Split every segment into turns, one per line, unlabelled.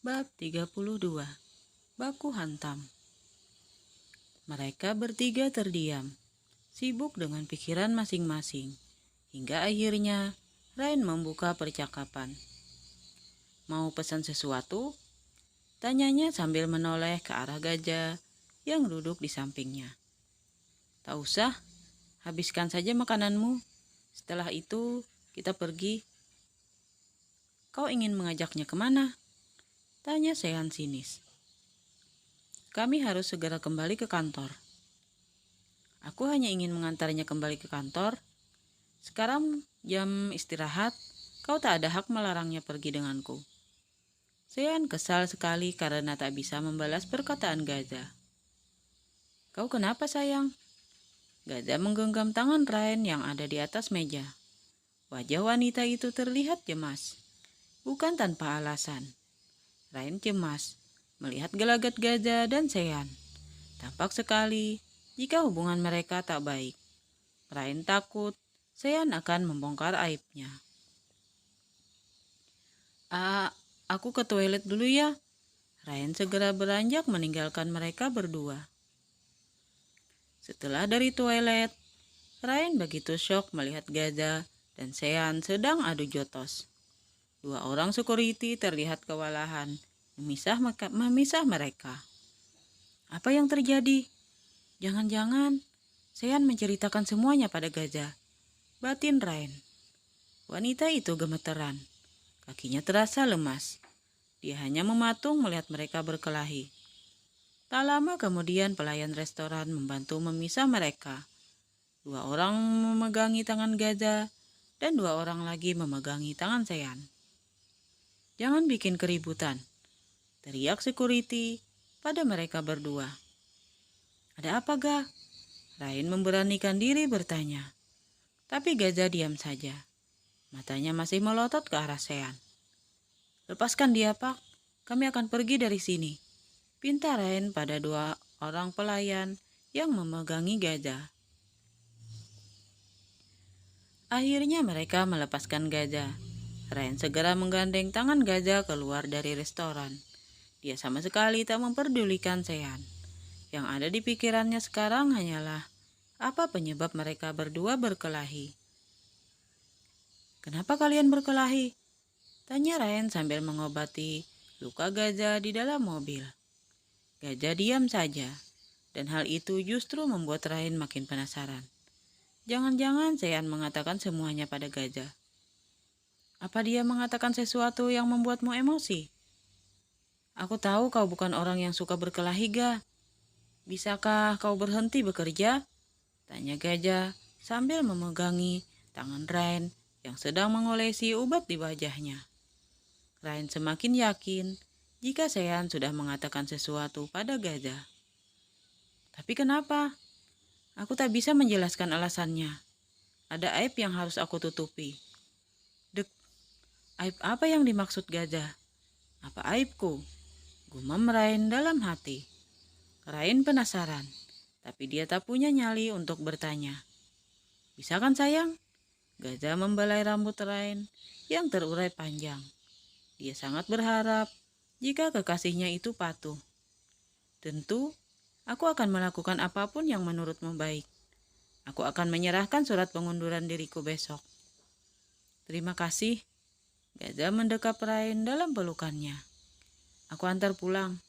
Bab 32. Baku hantam. Mereka bertiga terdiam, sibuk dengan pikiran masing-masing, hingga akhirnya Rain membuka percakapan. Mau pesan sesuatu? Tanyanya sambil menoleh ke arah gajah yang duduk di sampingnya. Tak usah, habiskan saja makananmu. Setelah itu kita pergi. Kau ingin mengajaknya kemana? Tanya Sean sinis. Kami harus segera kembali ke kantor. Aku hanya ingin mengantarnya kembali ke kantor. Sekarang jam istirahat, kau tak ada hak melarangnya pergi denganku. Sean kesal sekali karena tak bisa membalas perkataan Gaza. Kau kenapa sayang? Gaza menggenggam tangan Rain yang ada di atas meja. Wajah wanita itu terlihat cemas, bukan tanpa alasan. Rain cemas melihat gelagat Gaza dan Sean. Tampak sekali jika hubungan mereka tak baik. Rain takut Sean akan membongkar aibnya. Aku ke toilet dulu ya. Rain segera beranjak meninggalkan mereka berdua. Setelah dari toilet, Rain begitu syok melihat Gaza dan Sean sedang adu jotos. Dua orang security terlihat kewalahan memisah mereka. Apa yang terjadi? Jangan-jangan Sean menceritakan semuanya pada Gaza. Batin Rain. Wanita itu gemeteran. Kakinya terasa lemas. Dia hanya mematung melihat mereka berkelahi. Tak lama kemudian pelayan restoran membantu memisah mereka. Dua orang memegangi tangan Gaza dan dua orang lagi memegangi tangan Sean. Jangan bikin keributan, teriak security pada mereka berdua. Ada apa, Ga? Rain memberanikan diri bertanya. Tapi Gaza diam saja. Matanya masih melotot ke arah Sean. Lepaskan dia, Pak. Kami akan pergi dari sini. Pinta Rain pada dua orang pelayan yang memegangi Gaza. Akhirnya mereka melepaskan Gaza. Rain segera menggandeng tangan Gaza keluar dari restoran. Dia sama sekali tak memperdulikan Sean. Yang ada di pikirannya sekarang hanyalah apa penyebab mereka berdua berkelahi. Kenapa kalian berkelahi? Tanya Rain sambil mengobati luka Gaza di dalam mobil. Gaza diam saja, dan hal itu justru membuat Rain makin penasaran. Jangan-jangan Sean mengatakan semuanya pada Gaza. Apa dia mengatakan sesuatu yang membuatmu emosi? Aku tahu kau bukan orang yang suka berkelahi, Ga. Bisakah kau berhenti bekerja? Tanya Gaza sambil memegangi tangan Rain yang sedang mengolesi ubat di wajahnya. Rain semakin yakin jika Sean sudah mengatakan sesuatu pada Gaza. Tapi kenapa? Aku tak bisa menjelaskan alasannya. Ada aib yang harus aku tutupi. Dek, aib apa yang dimaksud Gaza? Apa aibku? Gumam Rain dalam hati. Rain penasaran, tapi dia tak punya nyali untuk bertanya. Bisa kan sayang? Gaza membelai rambut Rain yang terurai panjang. Dia sangat berharap jika kekasihnya itu patuh. Tentu, aku akan melakukan apapun yang menurutmu baik. Aku akan menyerahkan surat pengunduran diriku besok. Terima kasih. Gaza mendekap Rain dalam pelukannya. Aku antar pulang.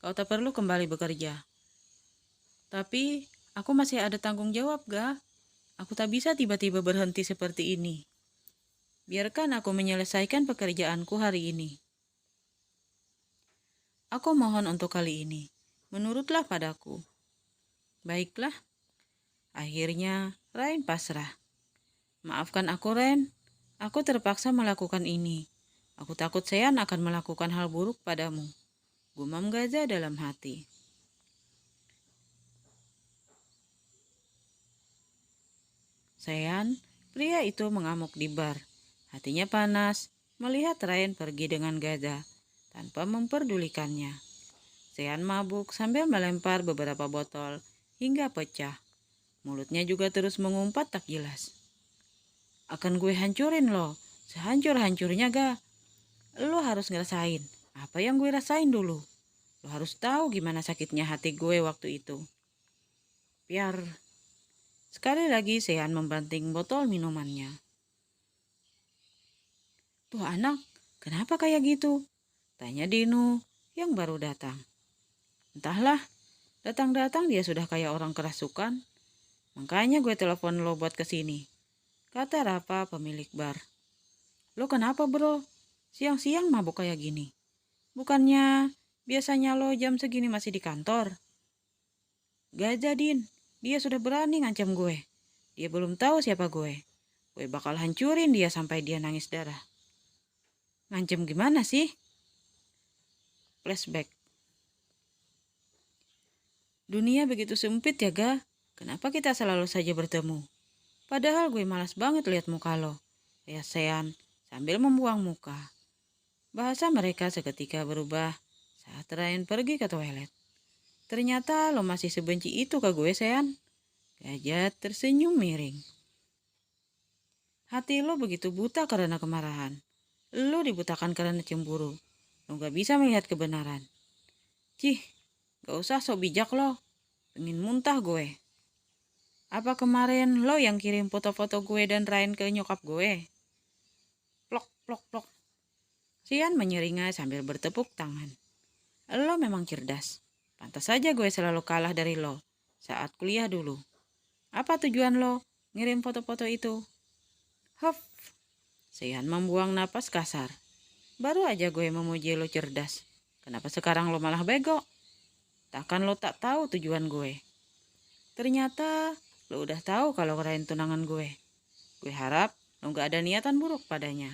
Kau tak perlu kembali bekerja. Tapi, aku masih ada tanggung jawab, Ga. Aku tak bisa tiba-tiba berhenti seperti ini. Biarkan aku menyelesaikan pekerjaanku hari ini. Aku mohon untuk kali ini. Menurutlah padaku. Baiklah. Akhirnya, Rain pasrah. Maafkan aku, Rain. Aku terpaksa melakukan ini. Aku takut Sean akan melakukan hal buruk padamu. Gumam Gaza dalam hati. Sean, pria itu mengamuk di bar. Hatinya panas melihat Rain pergi dengan Gaza tanpa memperdulikannya. Sean mabuk sambil melempar beberapa botol hingga pecah. Mulutnya juga terus mengumpat tak jelas. Akan gue hancurin lo, sehancur-hancurnya, Ga. Lo harus ngerasain. Apa yang gue rasain dulu? Lo harus tahu gimana sakitnya hati gue waktu itu. Biar sekali lagi Sean membanting botol minumannya. Tuh anak, kenapa kayak gitu? Tanya Dino yang baru datang. Entahlah, datang-datang dia sudah kayak orang kerasukan. Makanya gue telepon lo buat kesini, kata Rafa pemilik bar. Lo kenapa bro? Siang-siang mabuk kayak gini? Bukannya biasanya lo jam segini masih di kantor? Gak jadiin, dia sudah berani ngancam gue. Dia belum tahu siapa gue. Gue bakal hancurin dia sampai dia nangis darah. Ngancem gimana sih? Flashback. Dunia begitu sempit ya ga? Kenapa kita selalu saja bertemu? Padahal gue malas banget lihat muka lo. Ya Sean sambil membuang muka. Bahasa mereka seketika berubah saat Ryan pergi ke toilet. Ternyata lo masih sebenci itu ke gue Sean. Gajah tersenyum miring. Hati lo begitu buta karena kemarahan. Lo dibutakan karena cemburu. Lo gak bisa melihat kebenaran. Cih, gak usah sok bijak lo. Pengen muntah gue. Apa kemarin lo yang kirim foto-foto gue dan Ryan ke nyokap gue? Plok, plok, plok. Sian menyeringai sambil bertepuk tangan. Lo memang cerdas. Pantas saja gue selalu kalah dari lo saat kuliah dulu. Apa tujuan lo ngirim foto-foto itu? Huff. Sian membuang napas kasar. Baru aja gue memuji lo cerdas. Kenapa sekarang lo malah bego? Takkan lo tak tahu tujuan gue? Ternyata lo udah tahu kalau Ryan tunangan gue. Gue harap lo gak ada niatan buruk padanya.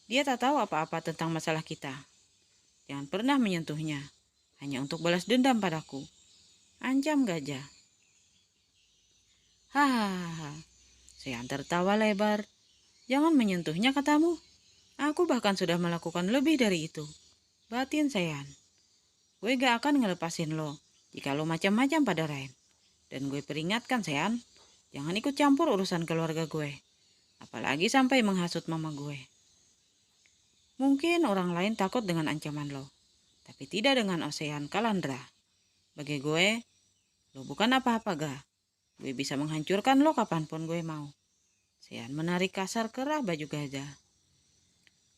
Dia tak tahu apa-apa tentang masalah kita. Jangan pernah menyentuhnya. Hanya untuk balas dendam padaku. Ancam gajah. Hahaha. Sean tertawa lebar. Jangan menyentuhnya katamu. Aku bahkan sudah melakukan lebih dari itu. Batin Sean. Gue gak akan ngelepasin lo jika lo macam-macam pada Ryan. Dan gue peringatkan Sean, jangan ikut campur urusan keluarga gue. Apalagi sampai menghasut mama gue. Mungkin orang lain takut dengan ancaman lo. Tapi tidak dengan Ocean Kalandra. Bagi gue, lo bukan apa-apa ga. Gue bisa menghancurkan lo kapanpun gue mau. Sean menarik kasar kerah baju gajah.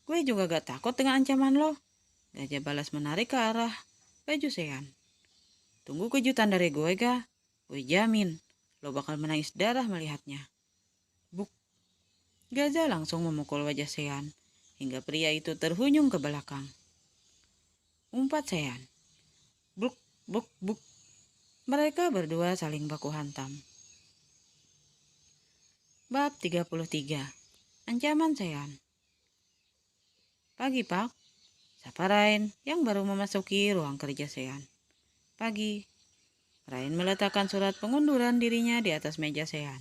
Gue juga gak takut dengan ancaman lo. Gajah balas menarik ke arah baju Sean. Tunggu kejutan dari gue ga. Gue jamin lo bakal menangis darah melihatnya. Buk. Gajah langsung memukul wajah Sean hingga pria itu terhuyung ke belakang. Umpat Sean. Buk, buk, buk. Mereka berdua saling baku hantam. Bab 33. Ancaman Sean. Pagi Pak. Sapa Ryan yang baru memasuki ruang kerja Sean. Pagi. Ryan meletakkan surat pengunduran dirinya di atas meja Sean.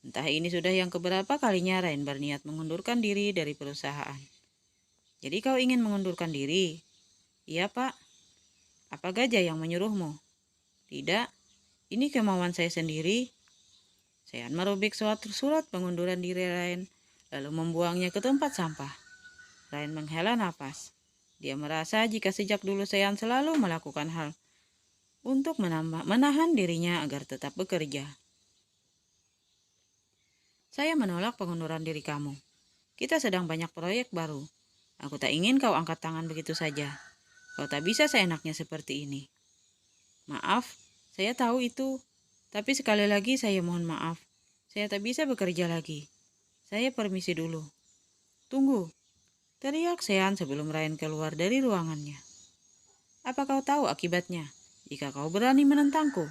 Entah ini sudah yang keberapa kalinya Ryan berniat mengundurkan diri dari perusahaan. Jadi kau ingin mengundurkan diri? Iya Pak. Apa gajah yang menyuruhmu? Tidak, ini kemauan saya sendiri. Sean merobek suatu surat pengunduran diri Ryan, lalu membuangnya ke tempat sampah. Ryan menghela napas. Dia merasa jika sejak dulu Sean selalu melakukan hal untuk menahan dirinya agar tetap bekerja. Saya menolak pengunduran diri kamu. Kita sedang banyak proyek baru. Aku tak ingin kau angkat tangan begitu saja. Kau tak bisa seenaknya seperti ini. Maaf, saya tahu itu. Tapi sekali lagi saya mohon maaf. Saya tak bisa bekerja lagi. Saya permisi dulu. Tunggu, teriak Sean sebelum Ryan keluar dari ruangannya. Apa kau tahu akibatnya jika kau berani menentangku?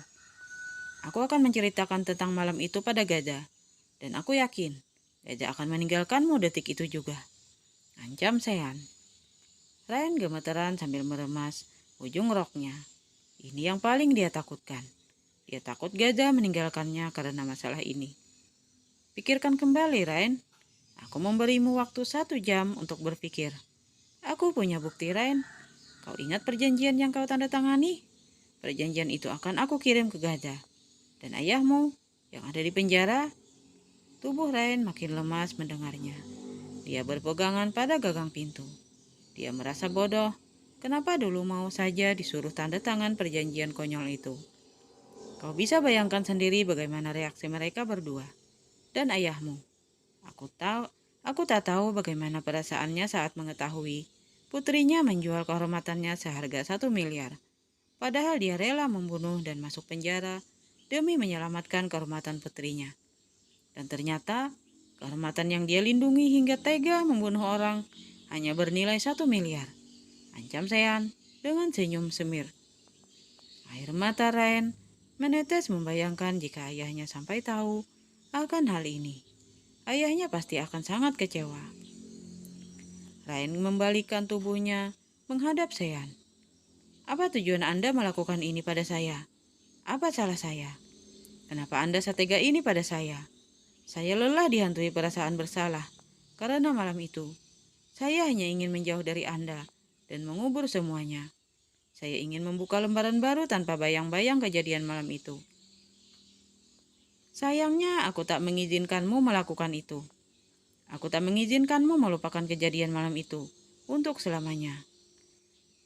Aku akan menceritakan tentang malam itu pada Gajah. Dan aku yakin Gajah akan meninggalkanmu detik itu juga. Ancam Sean. Ryan gemeteran sambil meremas ujung roknya. Ini yang paling dia takutkan. Dia takut Gajah meninggalkannya karena masalah ini. Pikirkan kembali, Ryan. Aku memberimu waktu 1 jam untuk berpikir. Aku punya bukti, Ryan. Kau ingat perjanjian yang kau tanda tangani? Perjanjian itu akan aku kirim ke Gajah. Dan ayahmu yang ada di penjara. Tubuh Ryan makin lemas mendengarnya. Dia berpegangan pada gagang pintu. Dia merasa bodoh. Kenapa dulu mau saja disuruh tanda tangan perjanjian konyol itu? Kau bisa bayangkan sendiri bagaimana reaksi mereka berdua. Dan ayahmu. Aku tak tahu bagaimana perasaannya saat mengetahui putrinya menjual kehormatannya seharga 1 miliar. Padahal dia rela membunuh dan masuk penjara demi menyelamatkan kehormatan putrinya. Dan ternyata kehormatan yang dia lindungi hingga tega membunuh orang hanya bernilai 1 miliar. Ancam Sean dengan senyum semir. Air mata Ryan menetes membayangkan jika ayahnya sampai tahu akan hal ini. Ayahnya pasti akan sangat kecewa. Ryan membalikkan tubuhnya menghadap Sean. Apa tujuan Anda melakukan ini pada saya? Apa salah saya? Kenapa Anda setega ini pada saya? Saya lelah dihantui perasaan bersalah. Karena malam itu, saya hanya ingin menjauh dari Anda dan mengubur semuanya. Saya ingin membuka lembaran baru tanpa bayang-bayang kejadian malam itu. Sayangnya, aku tak mengizinkanmu melakukan itu. Aku tak mengizinkanmu melupakan kejadian malam itu untuk selamanya.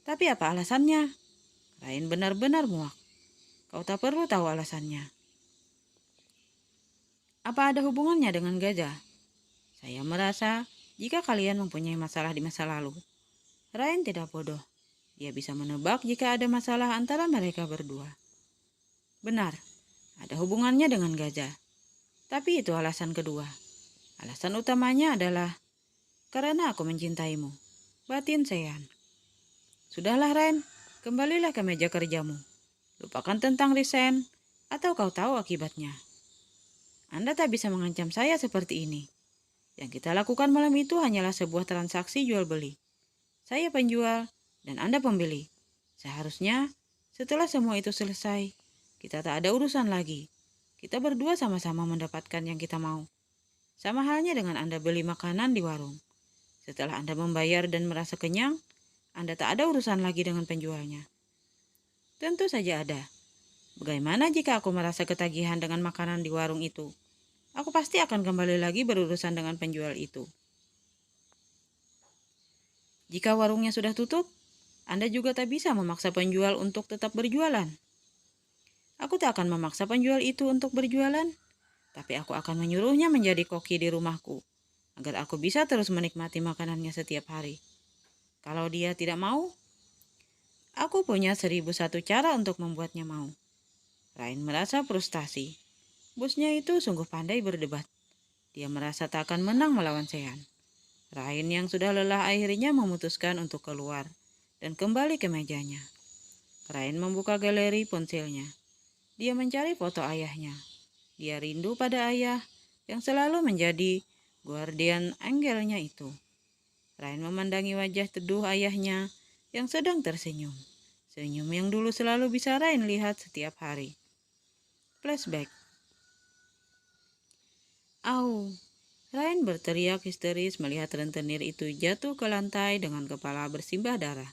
Tapi apa alasannya? Ryan benar-benar muak. Kau tak perlu tahu alasannya. Apa ada hubungannya dengan gajah? Saya merasa jika kalian mempunyai masalah di masa lalu. Ryan tidak bodoh. Dia bisa menebak jika ada masalah antara mereka berdua. Benar, ada hubungannya dengan gajah. Tapi itu alasan kedua. Alasan utamanya adalah karena aku mencintaimu. Batin Sean. Sudahlah Ren, kembalilah ke meja kerjamu. Lupakan tentang resign, atau kau tahu akibatnya. Anda tak bisa mengancam saya seperti ini. Yang kita lakukan malam itu hanyalah sebuah transaksi jual beli. Saya penjual dan Anda pembeli. Seharusnya setelah semua itu selesai, kita tak ada urusan lagi. Kita berdua sama-sama mendapatkan yang kita mau. Sama halnya dengan Anda beli makanan di warung. Setelah Anda membayar dan merasa kenyang, Anda tak ada urusan lagi dengan penjualnya. Tentu saja ada. Bagaimana jika aku merasa ketagihan dengan makanan di warung itu? Aku pasti akan kembali lagi berurusan dengan penjual itu. Jika warungnya sudah tutup, Anda juga tak bisa memaksa penjual untuk tetap berjualan. Aku tak akan memaksa penjual itu untuk berjualan, tapi aku akan menyuruhnya menjadi koki di rumahku, agar aku bisa terus menikmati makanannya setiap hari. Kalau dia tidak mau, aku punya 1001 cara untuk membuatnya mau. Ryan merasa frustasi. Bosnya itu sungguh pandai berdebat. Dia merasa tak akan menang melawan Sean. Ryan yang sudah lelah akhirnya memutuskan untuk keluar dan kembali ke mejanya. Ryan membuka galeri ponselnya. Dia mencari foto ayahnya. Dia rindu pada ayah yang selalu menjadi guardian angelnya itu. Ryan memandangi wajah teduh ayahnya yang sedang tersenyum. Senyum yang dulu selalu bisa Ryan lihat setiap hari. Flashback. Au! Ryan berteriak histeris melihat rentenir itu jatuh ke lantai dengan kepala bersimbah darah.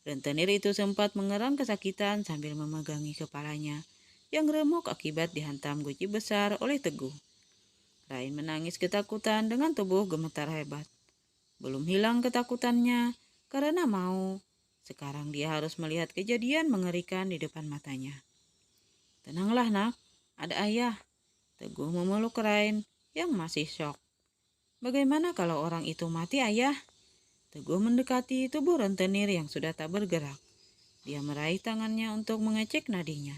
Rentenir itu sempat mengerang kesakitan sambil memegangi kepalanya yang remuk akibat dihantam guci besar oleh Teguh. Ryan menangis ketakutan dengan tubuh gemetar hebat. Belum hilang ketakutannya karena sekarang dia harus melihat kejadian mengerikan di depan matanya. Tenanglah nak, ada ayah. Teguh memeluk Ryan yang masih syok. Bagaimana kalau orang itu mati ayah? Teguh mendekati tubuh rentenir yang sudah tak bergerak. Dia meraih tangannya untuk mengecek nadinya.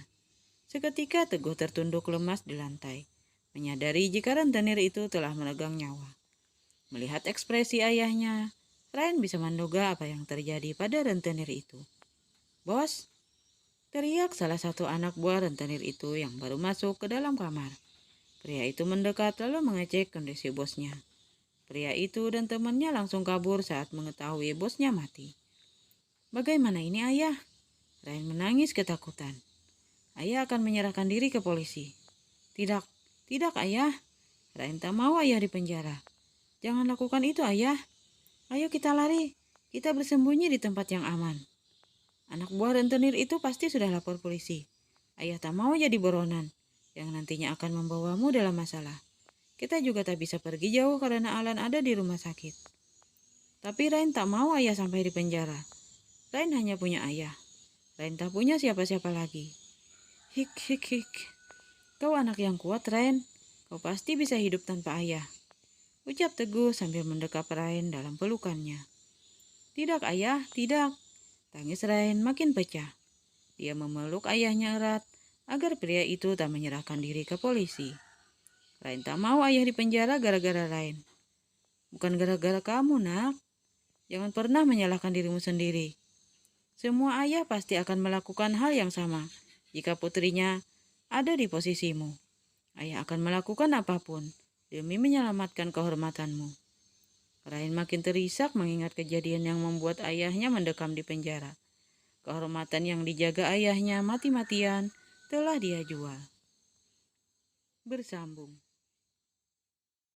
Seketika Teguh tertunduk lemas di lantai, menyadari jika rentenir itu telah menegang nyawa. Melihat ekspresi ayahnya, Ryan bisa menduga apa yang terjadi pada rentenir itu. Bos, teriak salah satu anak buah rentenir itu yang baru masuk ke dalam kamar. Pria itu mendekat lalu mengecek kondisi bosnya. Pria itu dan temannya langsung kabur saat mengetahui bosnya mati. Bagaimana ini ayah? Ryan menangis ketakutan. Ayah akan menyerahkan diri ke polisi. Tidak, tidak ayah. Ryan tak mau ayah dipenjara. Jangan lakukan itu ayah. Ayo kita lari. Kita bersembunyi di tempat yang aman. Anak buah rentenir itu pasti sudah lapor polisi. Ayah tak mau jadi buronan yang nantinya akan membawamu dalam masalah. Kita juga tak bisa pergi jauh karena Alan ada di rumah sakit. Tapi Rain tak mau ayah sampai di penjara. Rain hanya punya ayah. Rain tak punya siapa-siapa lagi. Hik, hik, hik. Kau anak yang kuat, Rain. Kau pasti bisa hidup tanpa ayah. Ucap Teguh sambil mendekap Rain dalam pelukannya. Tidak, ayah, tidak. Tangis Rain makin pecah. Dia memeluk ayahnya erat agar pria itu tak menyerahkan diri ke polisi. Rain tak mau ayah di penjara gara-gara Rain. Bukan gara-gara kamu, nak. Jangan pernah menyalahkan dirimu sendiri. Semua ayah pasti akan melakukan hal yang sama jika putrinya ada di posisimu. Ayah akan melakukan apapun demi menyelamatkan kehormatanmu. Rain makin terisak mengingat kejadian yang membuat ayahnya mendekam di penjara. Kehormatan yang dijaga ayahnya mati-matian telah dia jual. Bersambung.